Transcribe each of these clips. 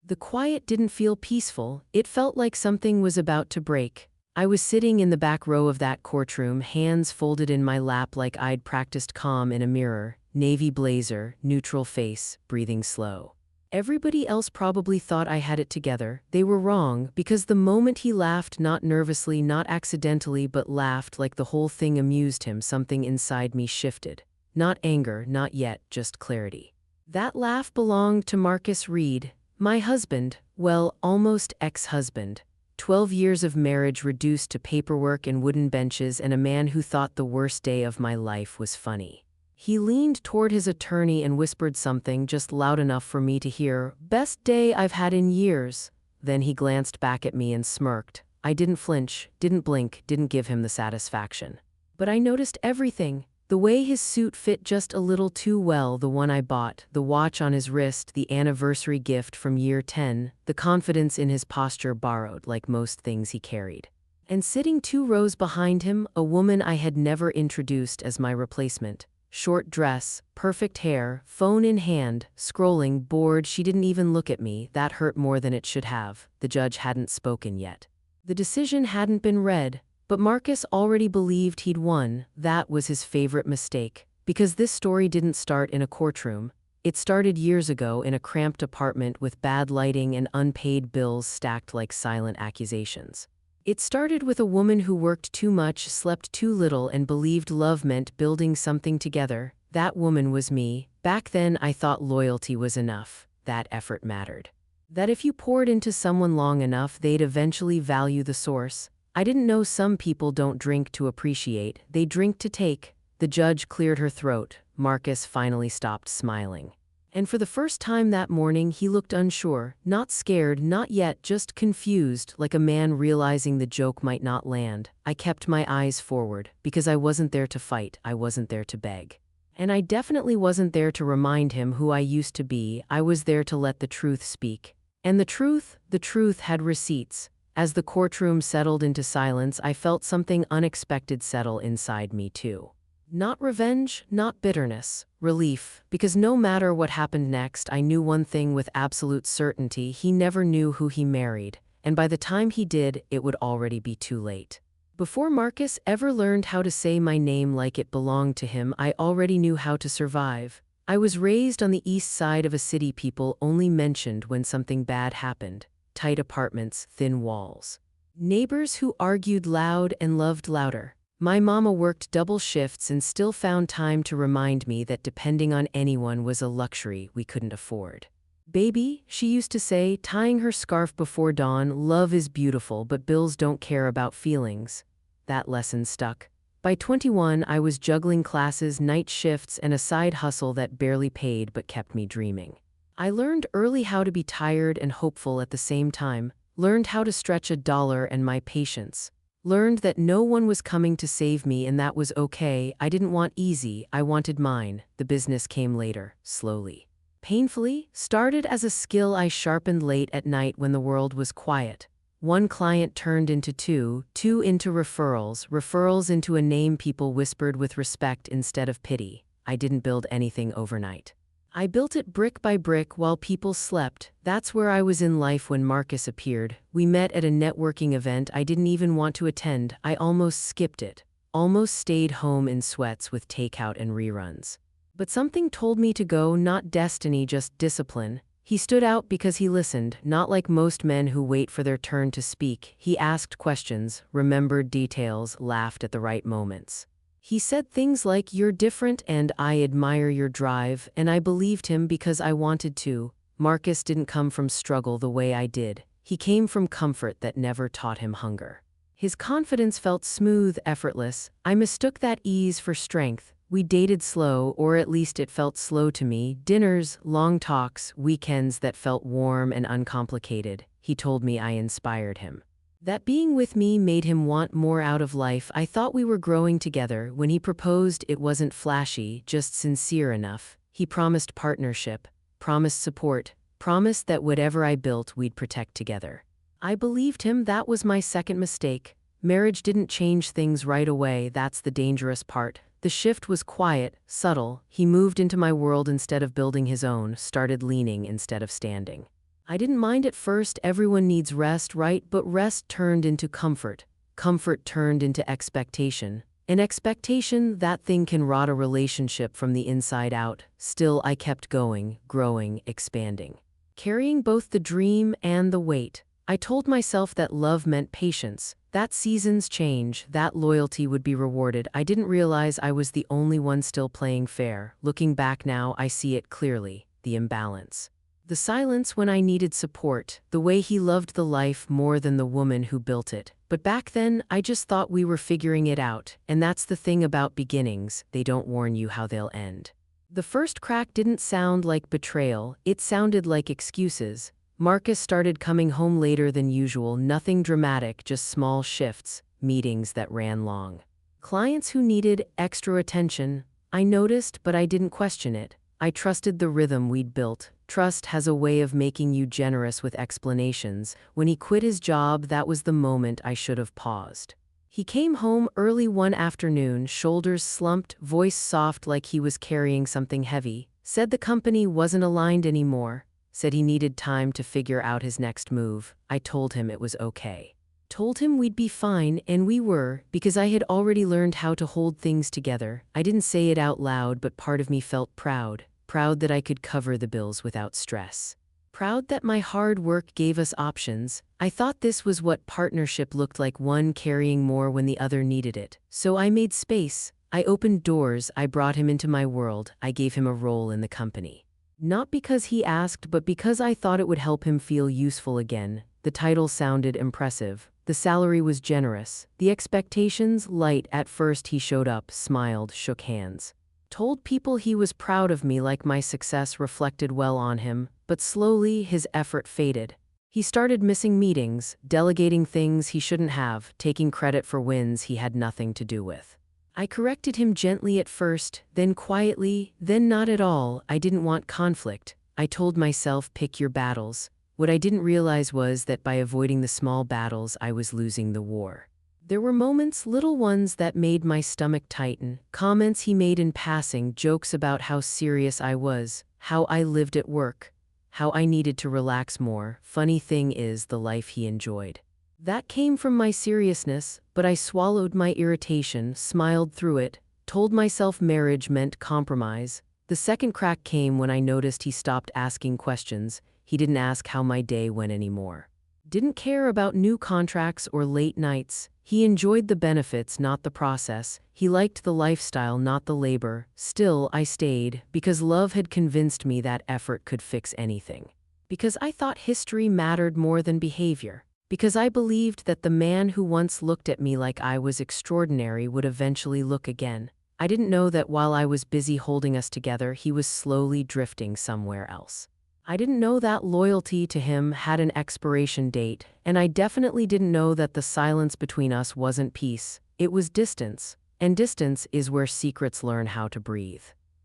The quiet didn't feel peaceful, it felt like something was about to break. I was sitting in the back row of that courtroom, hands folded in my lap like I'd practiced calm in a mirror, navy blazer, neutral face, breathing slow. Everybody else probably thought I had it together. They were wrong, because the moment he laughed, not nervously, not accidentally, but laughed like the whole thing amused him, something inside me shifted. Not anger, not yet, just clarity. That laugh belonged to Marcus Reed, my husband, well, almost ex-husband. 12 years of marriage reduced to paperwork and wooden benches, and a man who thought the worst day of my life was funny. He leaned toward his attorney and whispered something just loud enough for me to hear, "Best day I've had in years." Then he glanced back at me and smirked. I didn't flinch, didn't blink, didn't give him the satisfaction. But I noticed everything. The way his suit fit just a little too well, the one I bought, the watch on his wrist, the anniversary gift from year 10, the confidence in his posture borrowed like most things he carried. And sitting 2 rows behind him, a woman I had never introduced as my replacement. Short dress, perfect hair, phone in hand, scrolling, bored. She didn't even look at me. That hurt more than it should have. The judge hadn't spoken yet. The decision hadn't been read, but Marcus already believed he'd won. That was his favorite mistake. Because this story didn't start in a courtroom. It started years ago in a cramped apartment with bad lighting and unpaid bills stacked like silent accusations. It started with a woman who worked too much, slept too little, and believed love meant building something together. That woman was me. Back then I thought loyalty was enough, that effort mattered. That if you poured into someone long enough, they'd eventually value the source. I didn't know some people don't drink to appreciate, they drink to take. The judge cleared her throat. Marcus finally stopped smiling. And for the first time that morning, he looked unsure, not scared, not yet, just confused, like a man realizing the joke might not land. I kept my eyes forward, because I wasn't there to fight, I wasn't there to beg. And I definitely wasn't there to remind him who I used to be. I was there to let the truth speak. And the truth had receipts. As the courtroom settled into silence, I felt something unexpected settle inside me too. Not revenge, not bitterness, relief, because no matter what happened next, I knew one thing with absolute certainty: he never knew who he married, and by the time he did, it would already be too late. Before Marcus ever learned how to say my name like it belonged to him, I already knew how to survive. I was raised on the east side of a city people only mentioned when something bad happened. Tight apartments, thin walls. Neighbors who argued loud and loved louder. My mama worked double shifts and still found time to remind me that depending on anyone was a luxury we couldn't afford. "Baby," she used to say, tying her scarf before dawn, "love is beautiful, but bills don't care about feelings." That lesson stuck. By 21, I was juggling classes, night shifts, and a side hustle that barely paid but kept me dreaming. I learned early how to be tired and hopeful at the same time, learned how to stretch $1 and my patience. Learned that no one was coming to save me, and that was okay. I didn't want easy, I wanted mine. The business came later, slowly. Painfully, started as a skill I sharpened late at night when the world was quiet. One client turned into two into referrals into a name people whispered with respect instead of pity. I didn't build anything overnight. I built it brick by brick while people slept. That's where I was in life when Marcus appeared. We met at a networking event I didn't even want to attend. I almost skipped it. Almost stayed home in sweats with takeout and reruns. But something told me to go, not destiny, just discipline. He stood out because he listened, not like most men who wait for their turn to speak. He asked questions, remembered details, laughed at the right moments. He said things like, "You're different and I admire your drive," and I believed him because I wanted to. Marcus didn't come from struggle the way I did. He came from comfort that never taught him hunger. His confidence felt smooth, effortless. I mistook that ease for strength. We dated slow, or at least it felt slow to me. Dinners, long talks, weekends that felt warm and uncomplicated. He told me I inspired him. That being with me made him want more out of life. I thought we were growing together. When he proposed, it wasn't flashy, just sincere enough. He promised partnership, promised support, promised that whatever I built, we'd protect together. I believed him. That was my second mistake. Marriage didn't change things right away. That's the dangerous part. The shift was quiet, subtle. He moved into my world instead of building his own, started leaning instead of standing. I didn't mind at first, everyone needs rest, right? But rest turned into comfort. Comfort turned into expectation. And expectation, that thing can rot a relationship from the inside out. Still, I kept going, growing, expanding. Carrying both the dream and the weight. I told myself that love meant patience, that seasons change, that loyalty would be rewarded. I didn't realize I was the only one still playing fair. Looking back now, I see it clearly, the imbalance. The silence when I needed support, the way he loved the life more than the woman who built it. But back then, I just thought we were figuring it out, and that's the thing about beginnings, they don't warn you how they'll end. The first crack didn't sound like betrayal, it sounded like excuses. Marcus started coming home later than usual, nothing dramatic, just small shifts, meetings that ran long. Clients who needed extra attention. I noticed, but I didn't question it. I trusted the rhythm we'd built. Trust has a way of making you generous with explanations. When he quit his job, that was the moment I should have paused. He came home early one afternoon, shoulders slumped, voice soft like he was carrying something heavy. Said the company wasn't aligned anymore. Said he needed time to figure out his next move. I told him it was okay. Told him we'd be fine, and we were, because I had already learned how to hold things together. I didn't say it out loud, but part of me felt proud. Proud that I could cover the bills without stress. Proud that my hard work gave us options. I thought this was what partnership looked like, one carrying more when the other needed it. So I made space. I opened doors. I brought him into my world. I gave him a role in the company. Not because he asked, but because I thought it would help him feel useful again. The title sounded impressive. The salary was generous. The expectations, light. At first he showed up, smiled, shook hands. Told people he was proud of me, like my success reflected well on him, but slowly his effort faded. He started missing meetings, delegating things he shouldn't have, taking credit for wins he had nothing to do with. I corrected him gently at first, then quietly, then not at all. I didn't want conflict. I told myself, pick your battles. What I didn't realize was that by avoiding the small battles, I was losing the war. There were moments, little ones, that made my stomach tighten. Comments he made in passing, jokes about how serious I was, how I lived at work, how I needed to relax more. Funny thing is, the life he enjoyed. That came from my seriousness, but I swallowed my irritation, smiled through it, told myself marriage meant compromise. The second crack came when I noticed he stopped asking questions. He didn't ask how my day went anymore. Didn't care about new contracts or late nights. He enjoyed the benefits, not the process. He liked the lifestyle, not the labor. Still, I stayed, because love had convinced me that effort could fix anything. Because I thought history mattered more than behavior. Because I believed that the man who once looked at me like I was extraordinary would eventually look again. I didn't know that while I was busy holding us together, he was slowly drifting somewhere else. I didn't know that loyalty to him had an expiration date, and I definitely didn't know that the silence between us wasn't peace, it was distance. And distance is where secrets learn how to breathe.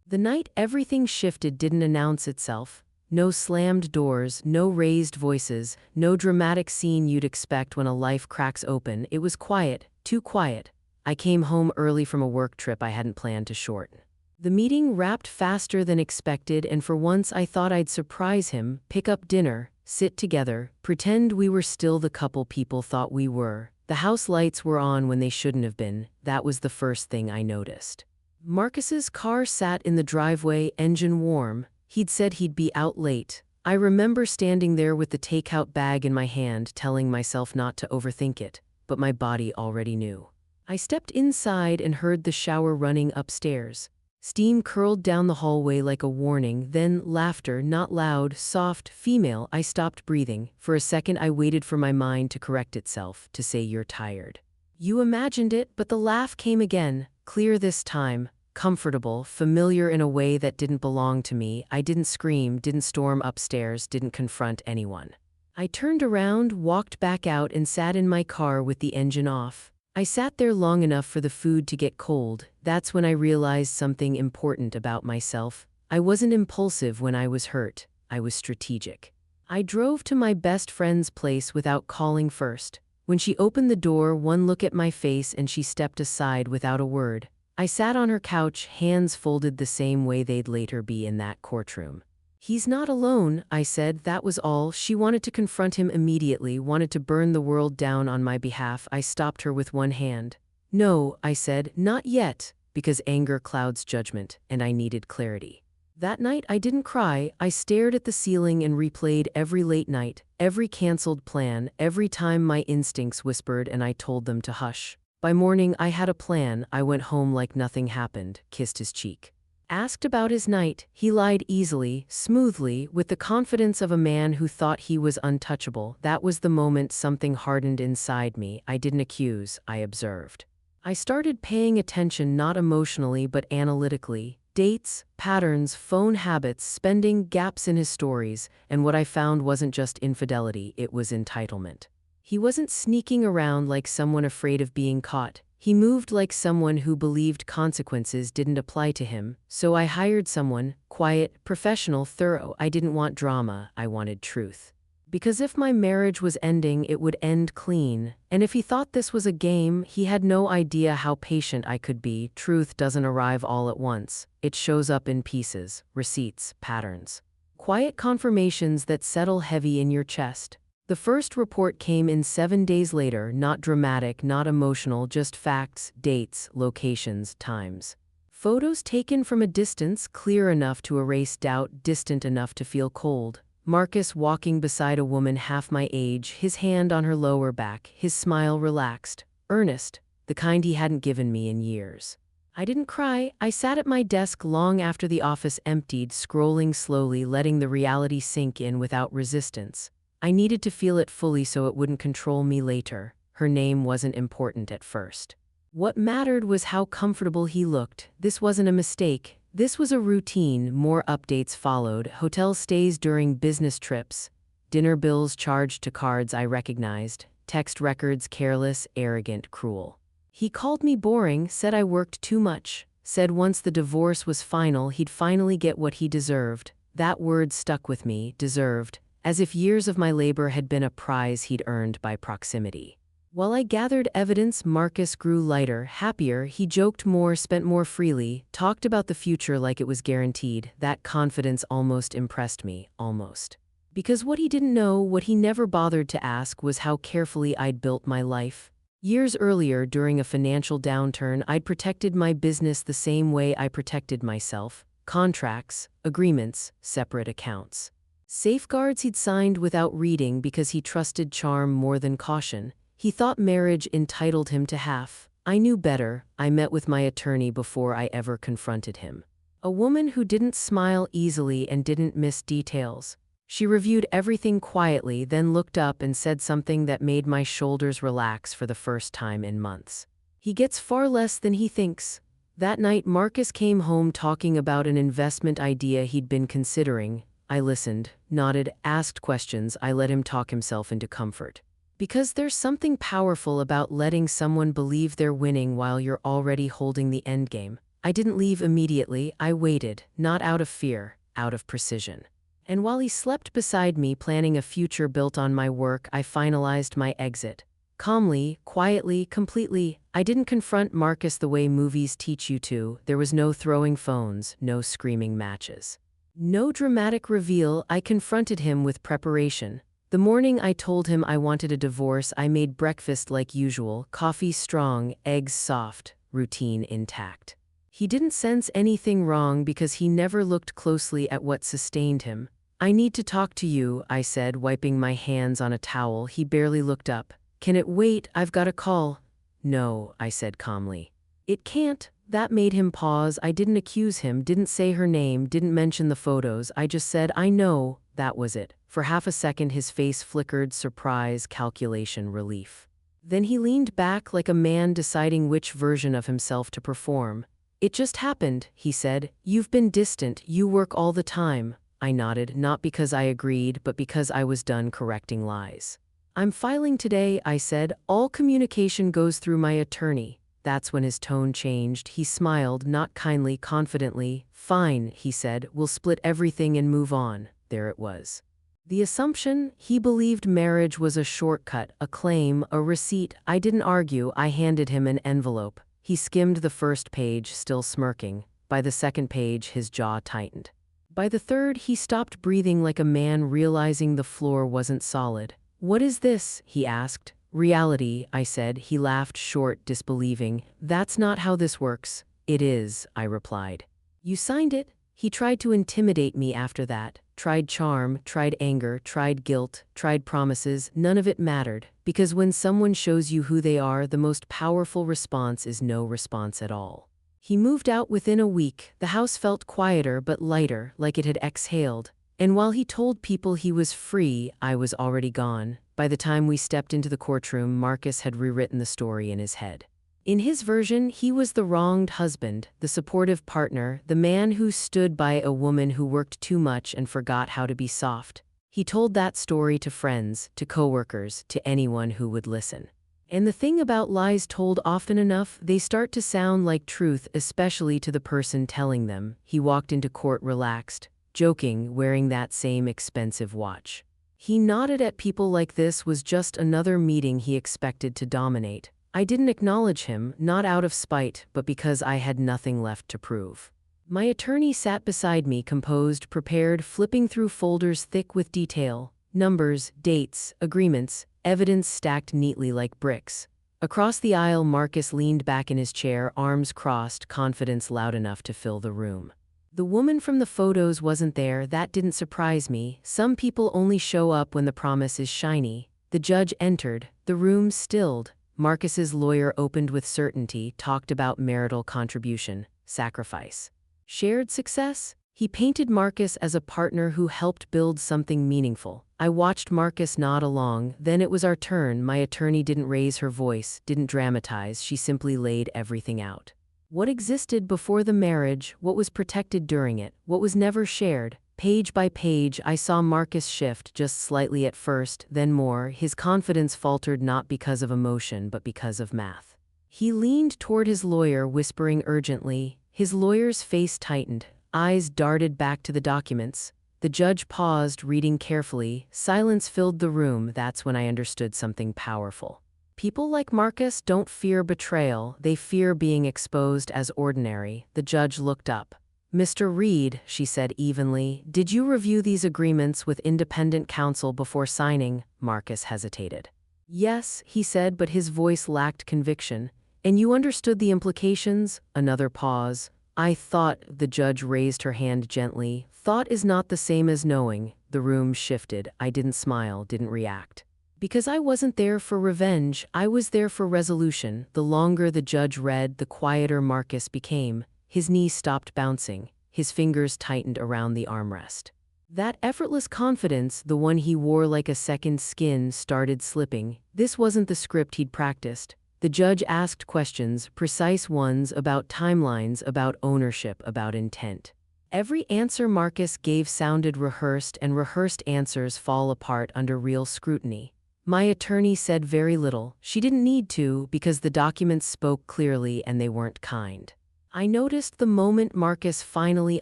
The night everything shifted didn't announce itself. No slammed doors, no raised voices, no dramatic scene you'd expect when a life cracks open. It was quiet, too quiet. I came home early from a work trip I hadn't planned to shorten. The meeting wrapped faster than expected, and for once I thought I'd surprise him, pick up dinner, sit together, pretend we were still the couple people thought we were. The house lights were on when they shouldn't have been. That was the first thing I noticed. Marcus's car sat in the driveway, engine warm. He'd said he'd be out late. I remember standing there with the takeout bag in my hand, telling myself not to overthink it, but my body already knew. I stepped inside and heard the shower running upstairs. Steam curled down the hallway like a warning, then laughter, not loud, soft, female. I stopped breathing. For a second I waited for my mind to correct itself, to say you're tired. You imagined it, but the laugh came again, clear this time. Comfortable, familiar in a way that didn't belong to me. I didn't scream, didn't storm upstairs, didn't confront anyone. I turned around, walked back out, and sat in my car with the engine off. I sat there long enough for the food to get cold. That's when I realized something important about myself. I wasn't impulsive when I was hurt. I was strategic. I drove to my best friend's place without calling first. When she opened the door, one look at my face and she stepped aside without a word. I sat on her couch, hands folded the same way they'd later be in that courtroom. He's not alone, I said. That was all. She wanted to confront him immediately, wanted to burn the world down on my behalf. I stopped her with one hand. No, I said, not yet, because anger clouds judgment, and I needed clarity. That night I didn't cry. I stared at the ceiling and replayed every late night, every canceled plan, every time my instincts whispered and I told them to hush. By morning I had a plan. I went home like nothing happened, kissed his cheek. Asked about his night, he lied easily, smoothly, with the confidence of a man who thought he was untouchable. That was the moment something hardened inside me. I didn't accuse, I observed. I started paying attention not emotionally but analytically. Dates, patterns, phone habits, spending, gaps in his stories, and what I found wasn't just infidelity, it was entitlement. He wasn't sneaking around like someone afraid of being caught. He moved like someone who believed consequences didn't apply to him, so I hired someone, quiet, professional, thorough. I didn't want drama, I wanted truth. Because if my marriage was ending, it would end clean, and if he thought this was a game, he had no idea how patient I could be. Truth doesn't arrive all at once. It shows up in pieces, receipts, patterns. Quiet confirmations that settle heavy in your chest. The first report came in 7 days later, not dramatic, not emotional, just facts, dates, locations, times. Photos taken from a distance, clear enough to erase doubt, distant enough to feel cold. Marcus walking beside a woman half my age, his hand on her lower back, his smile relaxed, earnest, the kind he hadn't given me in years. I didn't cry. I sat at my desk long after the office emptied, scrolling slowly, letting the reality sink in without resistance. I needed to feel it fully so it wouldn't control me later. Her name wasn't important at first. What mattered was how comfortable he looked. This wasn't a mistake. This was a routine. More updates followed. Hotel stays during business trips. Dinner bills charged to cards I recognized. Text records careless, arrogant, cruel. He called me boring, said I worked too much. Said once the divorce was final, he'd finally get what he deserved. That word stuck with me, deserved. As if years of my labor had been a prize he'd earned by proximity. While I gathered evidence, Marcus grew lighter, happier. He joked more, spent more freely, talked about the future like it was guaranteed. That confidence almost impressed me, almost. Because what he didn't know, what he never bothered to ask, was how carefully I'd built my life. Years earlier, during a financial downturn, I'd protected my business the same way I protected myself. Contracts, agreements, separate accounts. Safeguards he'd signed without reading because he trusted charm more than caution. He thought marriage entitled him to half. I knew better. I met with my attorney before I ever confronted him. A woman who didn't smile easily and didn't miss details. She reviewed everything quietly, then looked up and said something that made my shoulders relax for the first time in months. He gets far less than he thinks. That night, Marcus came home talking about an investment idea he'd been considering. I listened, nodded, asked questions. I let him talk himself into comfort. Because there's something powerful about letting someone believe they're winning while you're already holding the endgame. I didn't leave immediately. I waited, not out of fear, out of precision. And while he slept beside me planning a future built on my work, I finalized my exit. Calmly, quietly, completely. I didn't confront Marcus the way movies teach you to. There was no throwing phones, no screaming matches. No dramatic reveal. I confronted him with preparation. The morning I told him I wanted a divorce, I made breakfast like usual, coffee strong, eggs soft, routine intact. He didn't sense anything wrong because he never looked closely at what sustained him. I need to talk to you, I said, wiping my hands on a towel. He barely looked up. Can it wait? I've got a call. No, I said calmly. It can't. That made him pause. I didn't accuse him, didn't say her name, didn't mention the photos. I just said, I know. That was it. For half a second his face flickered, surprise, calculation, relief. Then he leaned back like a man deciding which version of himself to perform. It just happened, he said. You've been distant, you work all the time. I nodded, not because I agreed, but because I was done correcting lies. I'm filing today, I said. All communication goes through my attorney. That's when his tone changed. He smiled, not kindly, confidently. Fine, he said, we'll split everything and move on. There it was. The assumption, he believed marriage was a shortcut, a claim, a receipt. I didn't argue. I handed him an envelope. He skimmed the first page, still smirking. By the second page, his jaw tightened. By the third, he stopped breathing like a man realizing the floor wasn't solid. "What is this?" he asked. "Reality," I said. He laughed short, disbelieving. "That's not how this works." "It is," I replied. "You signed it?" He tried to intimidate me after that. Tried charm, tried anger, tried guilt, tried promises. None of it mattered, because when someone shows you who they are, the most powerful response is no response at all. He moved out within a week. The house felt quieter but lighter, like it had exhaled. And while he told people he was free, I was already gone. By the time we stepped into the courtroom, Marcus had rewritten the story in his head. In his version, he was the wronged husband, the supportive partner, the man who stood by a woman who worked too much and forgot how to be soft. He told that story to friends, to coworkers, to anyone who would listen. And the thing about lies told often enough, they start to sound like truth, especially to the person telling them. He walked into court relaxed, joking, wearing that same expensive watch. He nodded at people like this was just another meeting he expected to dominate. I didn't acknowledge him, not out of spite, but because I had nothing left to prove. My attorney sat beside me, composed, prepared, flipping through folders thick with detail. Numbers, dates, agreements, evidence stacked neatly like bricks. Across the aisle, Marcus leaned back in his chair, arms crossed, confidence loud enough to fill the room. The woman from the photos wasn't there. That didn't surprise me. Some people only show up when the promise is shiny. The judge entered. The room stilled. Marcus's lawyer opened with certainty, talked about marital contribution, sacrifice, shared success. He painted Marcus as a partner who helped build something meaningful. I watched Marcus nod along. Then it was our turn. My attorney didn't raise her voice, didn't dramatize. She simply laid everything out. What existed before the marriage, what was protected during it, what was never shared. Page by page, I saw Marcus shift, just slightly at first, then more. His confidence faltered not because of emotion, but because of math. He leaned toward his lawyer, whispering urgently. His lawyer's face tightened. Eyes darted back to the documents. The judge paused, reading carefully. Silence filled the room. That's when I understood something powerful. People like Marcus don't fear betrayal. They fear being exposed as ordinary. The judge looked up. "Mr. Reed," she said evenly, "did you review these agreements with independent counsel before signing?" Marcus hesitated. "Yes," he said, but his voice lacked conviction. "And you understood the implications?" Another pause. "I thought," the judge raised her hand gently. "Thought is not the same as knowing." The room shifted. I didn't smile, didn't react. Because I wasn't there for revenge, I was there for resolution. The longer the judge read, the quieter Marcus became. His knees stopped bouncing. His fingers tightened around the armrest. That effortless confidence, the one he wore like a second skin, started slipping. This wasn't the script he'd practiced. The judge asked questions, precise ones, about timelines, about ownership, about intent. Every answer Marcus gave sounded rehearsed, and rehearsed answers fall apart under real scrutiny. My attorney said very little. She didn't need to, because the documents spoke clearly and they weren't kind. I noticed the moment Marcus finally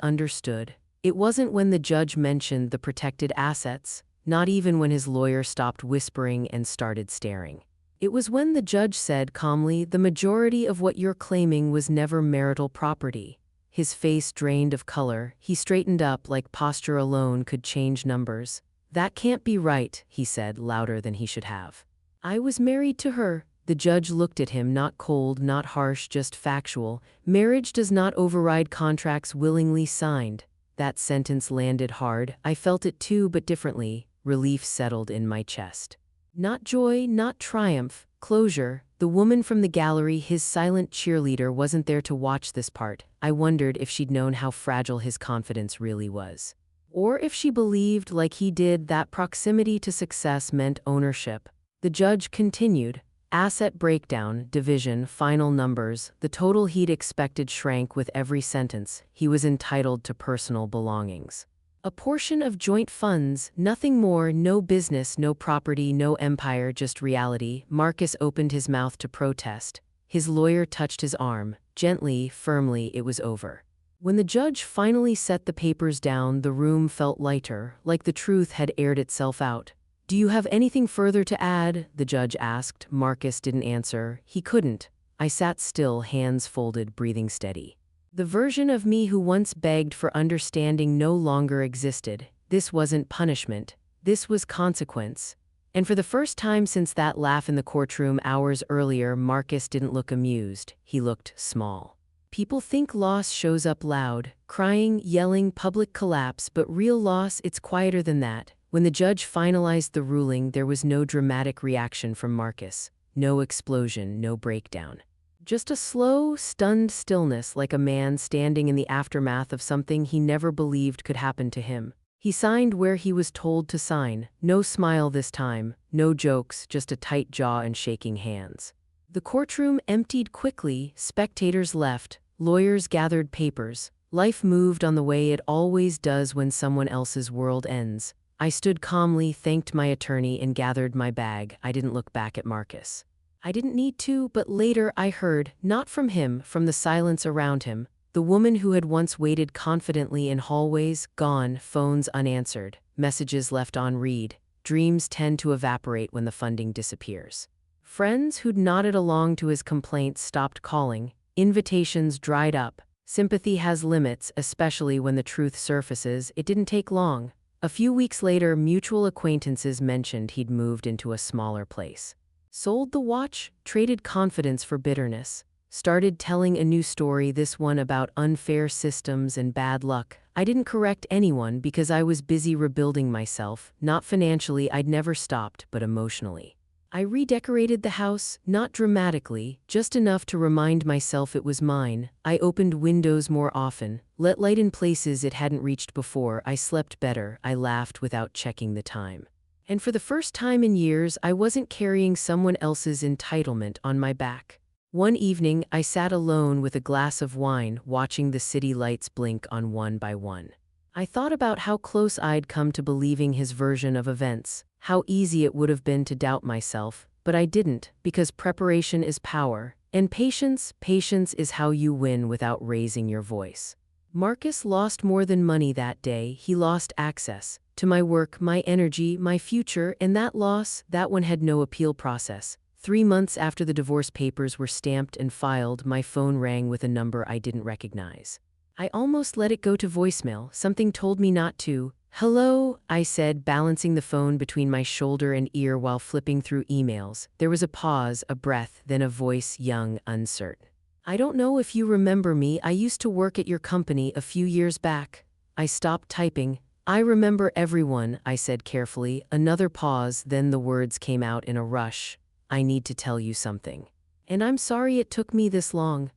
understood. It wasn't when the judge mentioned the protected assets, not even when his lawyer stopped whispering and started staring. It was when the judge said calmly, "The majority of what you're claiming was never marital property." His face drained of color. He straightened up like posture alone could change numbers. "That can't be right," he said, louder than he should have. "I was married to her." The judge looked at him, not cold, not harsh, just factual. "Marriage does not override contracts willingly signed." That sentence landed hard. I felt it too, but differently. Relief settled in my chest. Not joy, not triumph, closure. The woman from the gallery, his silent cheerleader, wasn't there to watch this part. I wondered if she'd known how fragile his confidence really was. Or if she believed, like he did, that proximity to success meant ownership. The judge continued. Asset breakdown, division, final numbers. The total he'd expected shrank with every sentence. He was entitled to personal belongings. A portion of joint funds, nothing more, no business, no property, no empire, just reality. Marcus opened his mouth to protest. His lawyer touched his arm. Gently, firmly, it was over. When the judge finally set the papers down, the room felt lighter, like the truth had aired itself out. "Do you have anything further to add?" the judge asked. Marcus didn't answer. He couldn't. I sat still, hands folded, breathing steady. The version of me who once begged for understanding no longer existed. This wasn't punishment. This was consequence. And for the first time since that laugh in the courtroom hours earlier, Marcus didn't look amused. He looked small. People think loss shows up loud, crying, yelling, public collapse, but real loss, it's quieter than that. When the judge finalized the ruling, there was no dramatic reaction from Marcus. No explosion, no breakdown. Just a slow, stunned stillness, like a man standing in the aftermath of something he never believed could happen to him. He signed where he was told to sign. No smile this time, no jokes, just a tight jaw and shaking hands. The courtroom emptied quickly, spectators left, lawyers gathered papers. Life moved on the way it always does when someone else's world ends. I stood calmly, thanked my attorney, and gathered my bag. I didn't look back at Marcus. I didn't need to, but later I heard, not from him, from the silence around him, the woman who had once waited confidently in hallways, gone, phones unanswered, messages left on read. Dreams tend to evaporate when the funding disappears. Friends who'd nodded along to his complaints stopped calling, invitations dried up. Sympathy has limits, especially when the truth surfaces. It didn't take long. A few weeks later, mutual acquaintances mentioned he'd moved into a smaller place. Sold the watch, traded confidence for bitterness. Started telling a new story, this one about unfair systems and bad luck. I didn't correct anyone because I was busy rebuilding myself. Not financially, I'd never stopped, but emotionally. I redecorated the house, not dramatically, just enough to remind myself it was mine. I opened windows more often, let light in places it hadn't reached before. I slept better. I laughed without checking the time. And for the first time in years, I wasn't carrying someone else's entitlement on my back. One evening, I sat alone with a glass of wine, watching the city lights blink on one by one. I thought about how close I'd come to believing his version of events, how easy it would have been to doubt myself, but I didn't, because preparation is power, and patience is how you win without raising your voice. Marcus lost more than money that day. He lost access to my work, my energy, my future, and that loss, that one had no appeal process. 3 months after the divorce papers were stamped and filed, my phone rang with a number I didn't recognize. I almost let it go to voicemail. Something told me not to. "Hello," I said, balancing the phone between my shoulder and ear while flipping through emails. There was a pause, a breath, then a voice, young, uncertain. "I don't know if you remember me. I used to work at your company a few years back." I stopped typing. "I remember everyone," I said carefully. Another pause, then the words came out in a rush. "I need to tell you something. And I'm sorry it took me this long."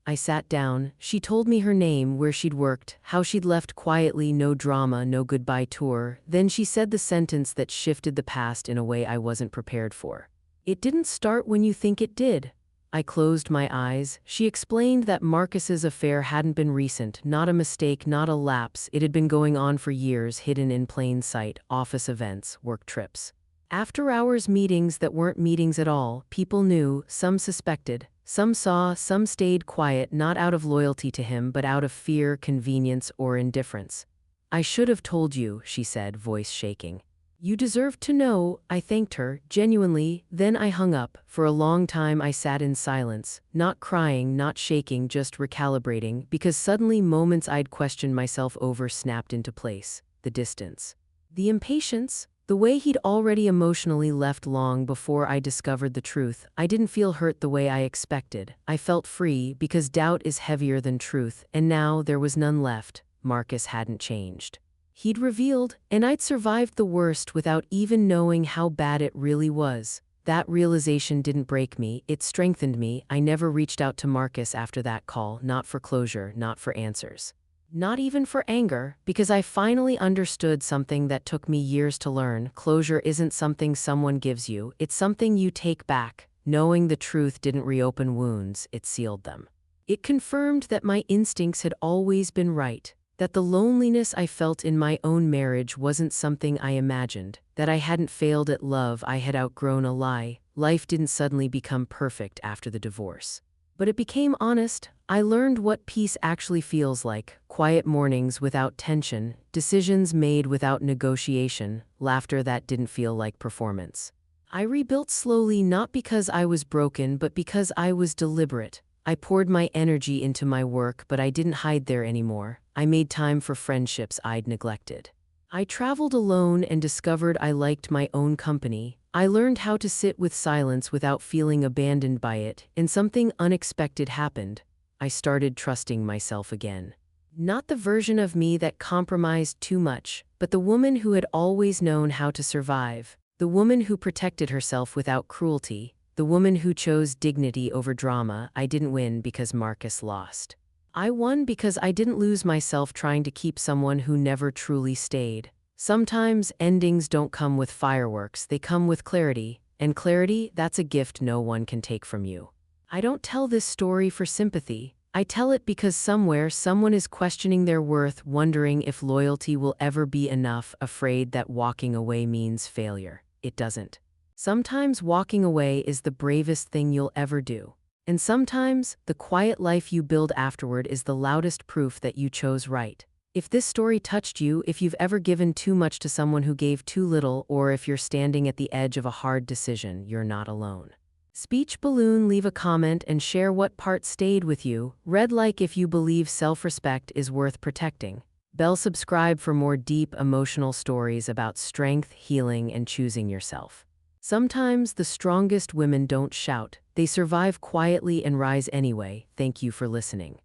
I sat down. She told me her name, where she'd worked, how she'd left quietly, no drama, no goodbye tour. Then she said the sentence that shifted the past in a way I wasn't prepared for. "It didn't start when you think it did." I closed my eyes. She explained that Marcus's affair hadn't been recent, not a mistake, not a lapse. It had been going on for years, hidden in plain sight, office events, work trips. After-hours meetings that weren't meetings at all. People knew, some suspected, some saw, some stayed quiet, not out of loyalty to him, but out of fear, convenience, or indifference. "I should have told you," she said, voice shaking. "You deserved to know." I thanked her, genuinely, then I hung up. For a long time I sat in silence, not crying, not shaking, just recalibrating, because suddenly moments I'd questioned myself over snapped into place. The distance. The impatience. The way he'd already emotionally left long before I discovered the truth. I didn't feel hurt the way I expected. I felt free, because doubt is heavier than truth, and now there was none left. Marcus hadn't changed. He'd revealed, and I'd survived the worst without even knowing how bad it really was. That realization didn't break me, it strengthened me. I never reached out to Marcus after that call, not for closure, not for answers. Not even for anger, because I finally understood something that took me years to learn. Closure isn't something someone gives you, it's something you take back. Knowing the truth didn't reopen wounds, it sealed them. It confirmed that my instincts had always been right, that the loneliness I felt in my own marriage wasn't something I imagined, that I hadn't failed at love, I had outgrown a lie. Life didn't suddenly become perfect after the divorce. But it became honest. I learned what peace actually feels like. Quiet mornings without tension, decisions made without negotiation, laughter that didn't feel like performance. I rebuilt slowly, not because I was broken, but because I was deliberate. I poured my energy into my work, but I didn't hide there anymore. I made time for friendships I'd neglected. I traveled alone and discovered I liked my own company. I learned how to sit with silence without feeling abandoned by it, and something unexpected happened. I started trusting myself again. Not the version of me that compromised too much, but the woman who had always known how to survive. The woman who protected herself without cruelty. The woman who chose dignity over drama. I didn't win because Marcus lost. I won because I didn't lose myself trying to keep someone who never truly stayed. Sometimes endings don't come with fireworks, they come with clarity, and clarity, that's a gift no one can take from you. I don't tell this story for sympathy. I tell it because somewhere someone is questioning their worth, wondering if loyalty will ever be enough, afraid that walking away means failure. It doesn't. Sometimes walking away is the bravest thing you'll ever do. And sometimes, the quiet life you build afterward is the loudest proof that you chose right. If this story touched you, if you've ever given too much to someone who gave too little, or if you're standing at the edge of a hard decision, you're not alone. Speech balloon, leave a comment and share what part stayed with you. Red like if you believe self-respect is worth protecting. Bell subscribe for more deep emotional stories about strength, healing, and choosing yourself. Sometimes the strongest women don't shout. They survive quietly and rise anyway. Thank you for listening.